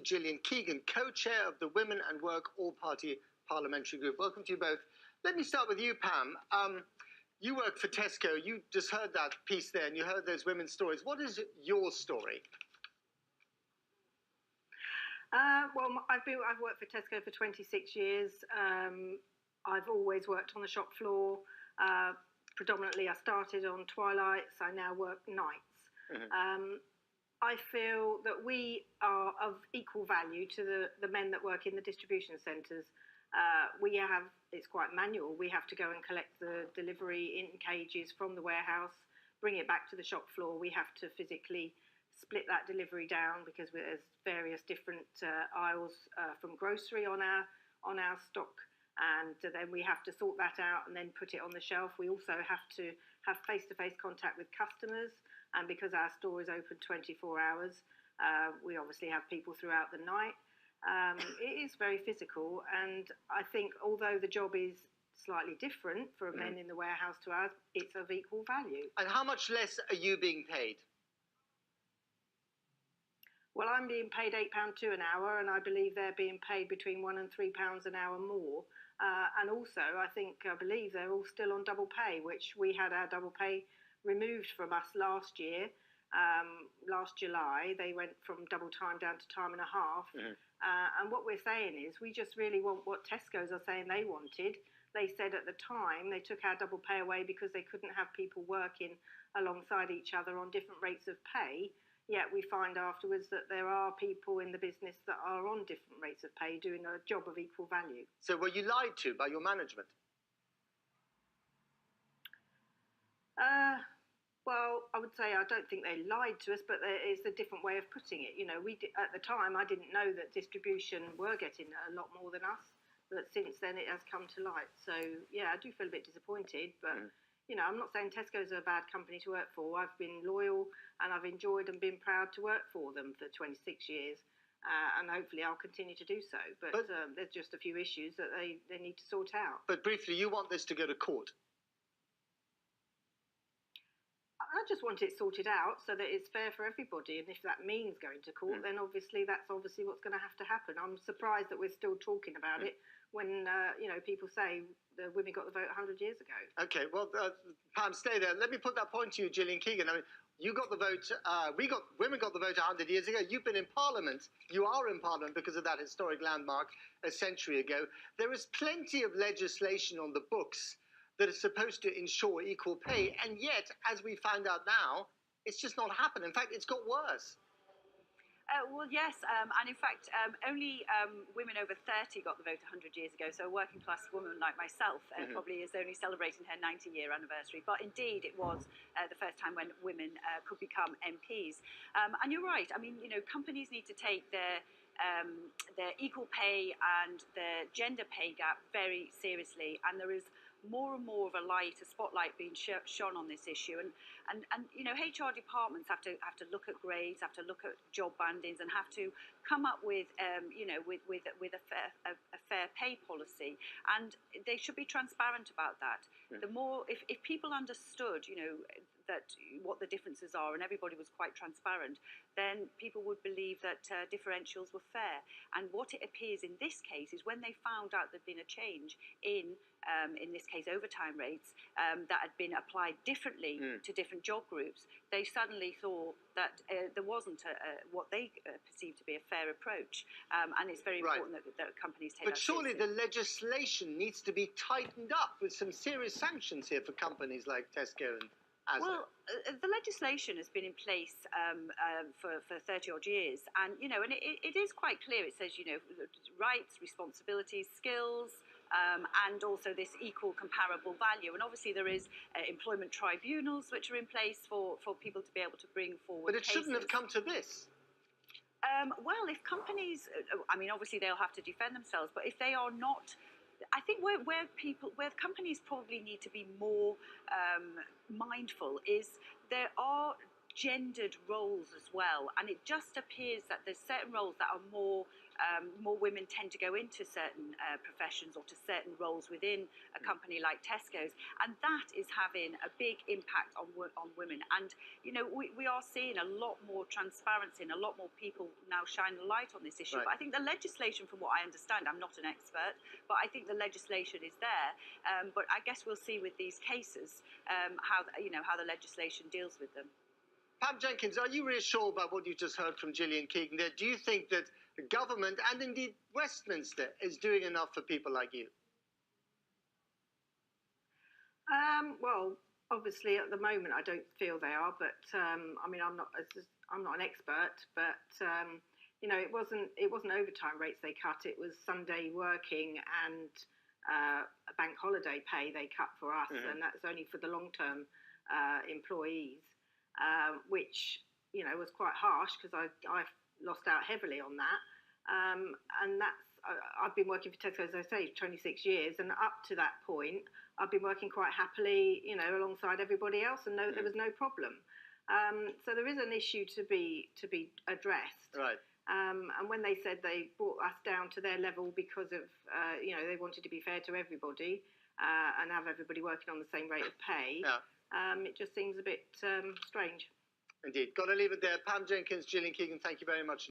Gillian Keegan, co-chair of the Women and Work All-Party Parliamentary Group. Welcome to you both. Let me start with you, Pam. You work for Tesco. You just heard that piece there, and you heard those women's stories. What is your story? Well, I've worked for Tesco for 26 years. I've always worked on the shop floor. Predominantly, I started on twilights. I now work nights. Mm-hmm. I feel that we are of equal value to the men that work in the distribution centres. It's quite manual. We have to go and collect the delivery in cages from the warehouse, bring it back to the shop floor. We have to physically split that delivery down because there's various different aisles from grocery on our stock, and then we have to sort that out and then put it on the shelf. We also have to have face-to-face contact with customers, and because our store is open 24 hours, we obviously have people throughout the night. It is very physical, and I think although the job is slightly different for men in the warehouse to ours, it's of equal value. And how much less are you being paid? Well, I'm being paid £8.2 an hour, and I believe they're being paid between £1 and £3 an hour more. And also, I believe they're all still on double pay, which we had our double pay removed from us last year. Last July, they went from double time down to time and a half. Mm-hmm. And what we're saying is we just really want what Tesco's are saying they wanted. They said at the time they took our double pay away because they couldn't have people working alongside each other on different rates of pay. Yet we find afterwards that there are people in the business that are on different rates of pay doing a job of equal value. So were you lied to by your management? Well, I would say I don't think they lied to us, but there is a different way of putting it. You know, at the time I didn't know that distribution were getting a lot more than us, but since then it has come to light. So yeah, I do feel a bit disappointed, but you know, I'm not saying Tesco's are a bad company to work for. I've been loyal and I've enjoyed and been proud to work for them for 26 years, and hopefully I'll continue to do so. But there's just a few issues that they need to sort out. But briefly, you want this to go to court? I just want it sorted out so that it's fair for everybody, and if that means going to court, then that's obviously what's going to have to happen. I'm surprised that we're still talking about it when you know, people say the women got the vote 100 years ago. Okay, well, Pam, stay there. Let me put that point to you, Gillian Keegan. I mean, you got the vote. Women got the vote 100 years ago. You've been in Parliament. You are in Parliament because of that historic landmark a century ago. There is plenty of legislation on the books that is supposed to ensure equal pay, and yet, as we find out now, it's just not happened. In fact, it's got worse. Well, yes, and in fact, only women over 30 got the vote 100 years ago, so a working class woman like myself probably is only celebrating her 90-year anniversary. But indeed, it was the first time when women could become MPs. And you're right, I mean, you know, companies need to take their equal pay and their gender pay gap very seriously, and there is more and more of a spotlight being shone on this issue, and you know, HR departments have to look at grades, have to look at job bandings, and have to come up with you know, with a fair pay policy, and they should be transparent about that. The more, if people understood, you know, that what the differences are, and everybody was quite transparent, then people would believe that differentials were fair. And what it appears in this case is when they found out there'd been a change in this case overtime rates that had been applied differently to different job groups, they suddenly thought that there wasn't what they perceived to be a fair approach, and it's very important that companies take that seriously. But surely the legislation needs to be tightened up with some serious sanctions here for companies like Tesco and Asda. Well, the legislation has been in place for 30-odd years, and you know, and it is quite clear. It says, you know, rights, responsibilities, skills, and also this equal comparable value. And obviously there is employment tribunals which are in place for people to be able to bring forward But it shouldn't have come to this. Well, if companies, I mean, obviously they'll have to defend themselves, but if they are not, I think where companies probably need to be more mindful is there are gendered roles as well, and it just appears that there's certain roles that are more women tend to go into certain professions or to certain roles within a company like Tesco's, and that is having a big impact on women. And you know, we are seeing a lot more transparency and a lot more people now shine the light on this issue. Right. But I think the legislation, from what I understand, I'm not an expert, but I think the legislation is there. But I guess we'll see with these cases how the legislation deals with them. Pam Jenkins, are you reassured by what you just heard from Gillian Keegan there? Do you think that the government and indeed Westminster is doing enough for people like you? Well, obviously at the moment I don't feel they are, but I mean I'm not an expert, but you know, it wasn't overtime rates they cut. It was Sunday working and a bank holiday pay they cut for us, and that's only for the long-term employees, which, you know, was quite harsh because I lost out heavily on that. And that's I've been working for Tesco, as I say, 26 years, and up to that point I've been working quite happily, you know, alongside everybody else, and there was no problem. So there is an issue to be addressed. Right. And when they said they brought us down to their level because of, you know, they wanted to be fair to everybody and have everybody working on the same rate of pay, it just seems a bit strange. Indeed. Got to leave it there. Pam Jenkins, Gillian Keegan, thank you very much.